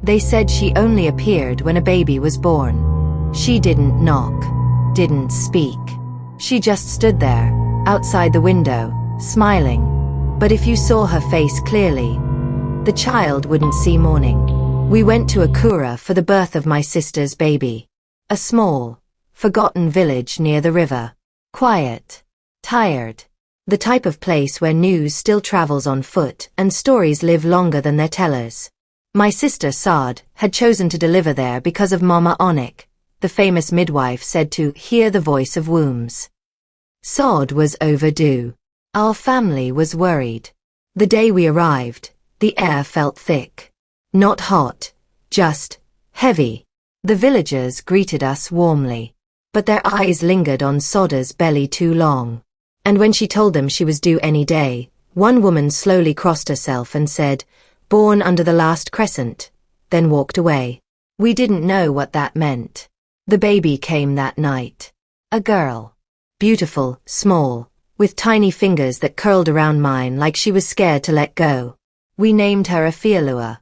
They said she only appeared when a baby was born. She didn't knock, didn't speak. She just stood there, outside the window, smiling. But if you saw her face clearly, the child wouldn't see morning. We went to Akura for the birth of my sister's baby. A small, forgotten village near the river. Quiet. Tired. The type of place where news still travels on foot and stories live longer than their tellers. My sister Saad had chosen to deliver there because of Mama Onik, the famous midwife said to hear the voice of wombs. Saad was overdue. Our family was worried. The day we arrived, the air felt thick. Not hot, just heavy. The villagers greeted us warmly, but their eyes lingered on Sada's belly too long. And when she told them she was due any day, one woman slowly crossed herself and said, "Born under the last crescent," then walked away. We didn't know what that meant. The baby came that night. A girl. Beautiful, small, with tiny fingers that curled around mine like she was scared to let go. We named her Afialua,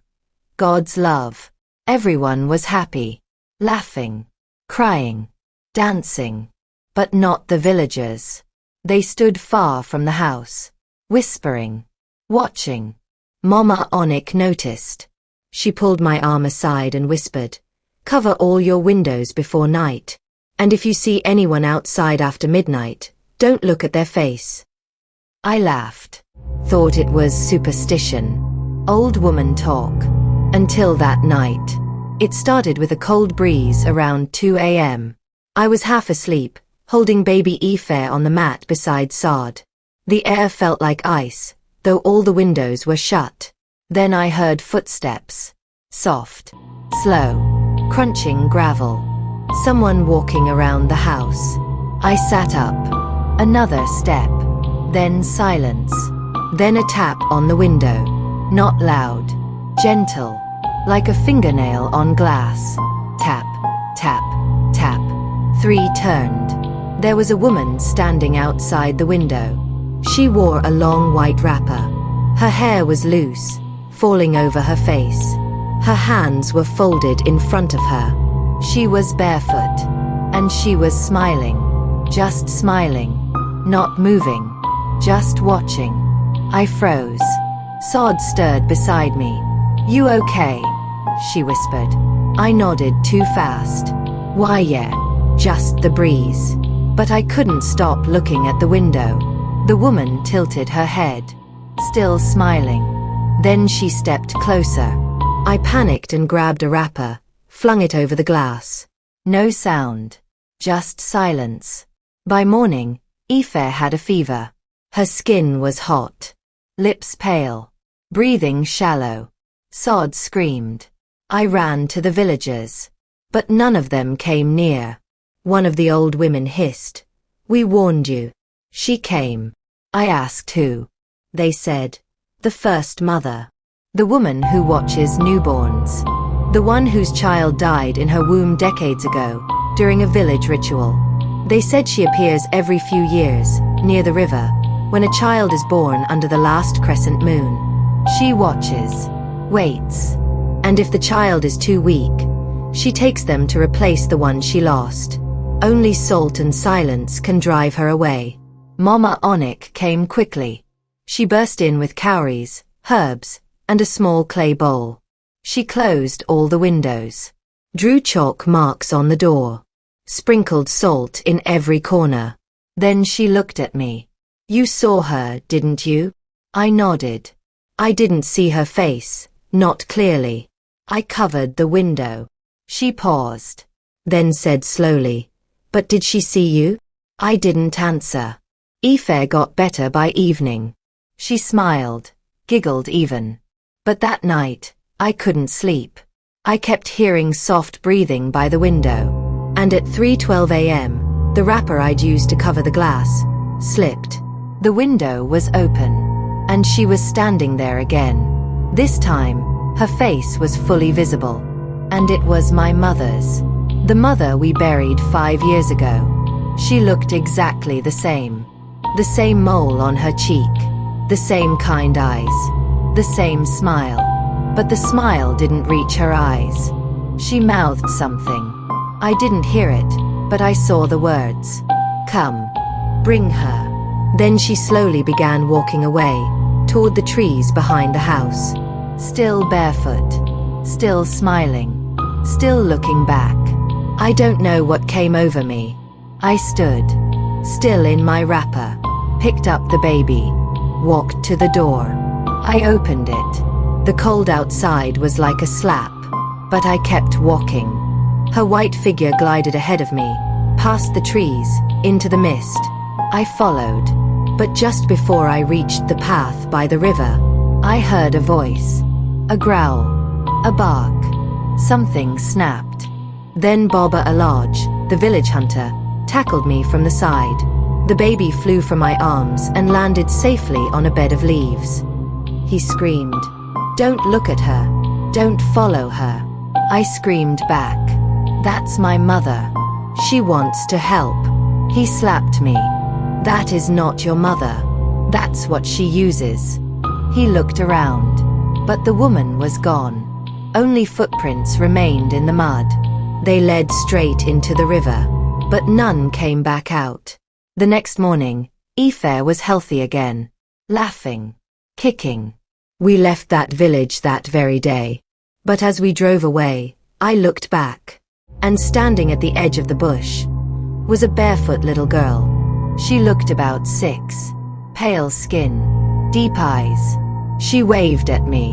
God's love. Everyone was happy, laughing, crying, dancing, but not the villagers. They stood far from the house, whispering, watching. Mama Onik noticed. She pulled my arm aside and whispered, "Cover all your windows before night. And if you see anyone outside after midnight, don't look at their face." I laughed. Thought it was superstition. Old woman talk. Until that night. It started with a cold breeze around 2 a.m. I was half asleep, holding baby Ife on the mat beside Saad. The air felt like ice, though all the windows were shut. Then I heard footsteps. Soft, slow, crunching gravel. Someone walking around the house. I sat up. Another step. Then silence. Then a tap on the window. Not loud. Gentle. Like a fingernail on glass. Tap, tap, tap. 3 turned. There was a woman standing outside the window. She wore a long white wrapper. Her hair was loose, falling over her face. Her hands were folded in front of her. She was barefoot. And she was smiling. Just smiling. Not moving. Just watching. I froze. Saad stirred beside me. "You okay?" she whispered. I nodded too fast. "Why yeah, just the breeze." But I couldn't stop looking at the window. The woman tilted her head, still smiling. Then she stepped closer. I panicked and grabbed a wrapper, flung it over the glass. No sound. Just silence. By morning, Ife had a fever. Her skin was hot. Lips pale. Breathing shallow. Saad screamed. I ran to the villagers. But none of them came near. One of the old women hissed. "We warned you." She came. I asked who. They said, "The first mother. The woman who watches newborns. The one whose child died in her womb decades ago, during a village ritual. They said she appears every few years, near the river, when a child is born under the last crescent moon. She watches, waits, and if the child is too weak, she takes them to replace the one she lost. Only salt and silence can drive her away." Mama Onik came quickly. She burst in with cowries, herbs, and a small clay bowl. She closed all the windows, drew chalk marks on the door, sprinkled salt in every corner. Then she looked at me. "You saw her, didn't you?" I nodded. I didn't see her face, not clearly. I covered the window. She paused, then said slowly, "But did she see you?" I didn't answer. Ife got better by evening. She smiled, giggled even. But that night, I couldn't sleep. I kept hearing soft breathing by the window. And at 3:12 a.m., the wrapper I'd used to cover the glass slipped. The window was open, and she was standing there again. This time, her face was fully visible. And it was my mother's. The mother we buried 5 years ago. She looked exactly the same. The same mole on her cheek. The same kind eyes. The same smile. but the smile didn't reach her eyes. She mouthed something. I didn't hear it, but I saw the words. Come. Bring her. Then she slowly began walking away, toward the trees behind the house. Still barefoot. Still smiling. Still looking back. I don't know what came over me. I stood. Still in my wrapper. Picked up the baby. Walked to the door. I opened it. The cold outside was like a slap, but I kept walking. Her white figure glided ahead of me, past the trees, into the mist. I followed, but just before I reached the path by the river, I heard a voice. A growl. A bark. Something snapped. Then Baba Alaj, the village hunter, tackled me from the side. The baby flew from my arms and landed safely on a bed of leaves. He screamed, "Don't look at her. Don't follow her." I screamed back, "That's my mother. She wants to help." He slapped me. "That is not your mother. That's what she uses." He looked around, but the woman was gone. Only footprints remained in the mud. They led straight into the river, but none came back out. The next morning, Ife was healthy again, laughing, kicking. We left that village that very day. But as we drove away, I looked back, and standing at the edge of the bush was a barefoot little girl. She looked about 6, pale skin, deep eyes. She waved at me.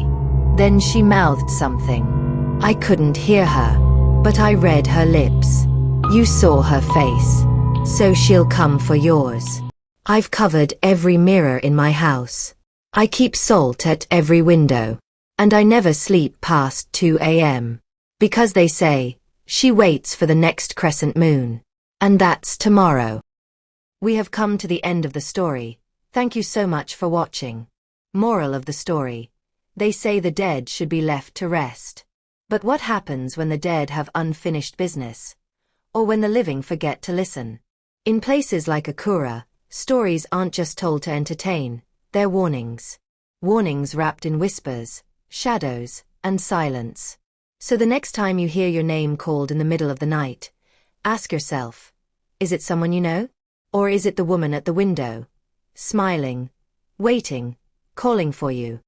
Then she mouthed something. I couldn't hear her, but I read her lips. "You saw her face, so she'll come for yours." I've covered every mirror in my house. I keep salt at every window, and I never sleep past 2 a.m. Because they say, she waits for the next crescent moon. And that's tomorrow. We have come to the end of the story. Thank you so much for watching. Moral of the story. They say the dead should be left to rest. But what happens when the dead have unfinished business? Or when the living forget to listen? In places like Akura, stories aren't just told to entertain, they're warnings. Warnings wrapped in whispers, shadows, and silence. So the next time you hear your name called in the middle of the night, ask yourself, is it someone you know? Or is it the woman at the window, smiling, waiting, calling for you?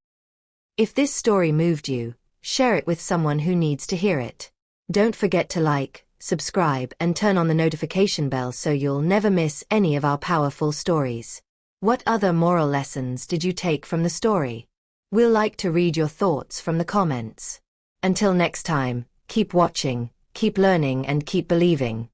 If this story moved you, share it with someone who needs to hear it. Don't forget to like, subscribe, and turn on the notification bell so you'll never miss any of our powerful stories. What other moral lessons did you take from the story? We'll like to read your thoughts from the comments. Until next time, keep watching, keep learning, and keep believing.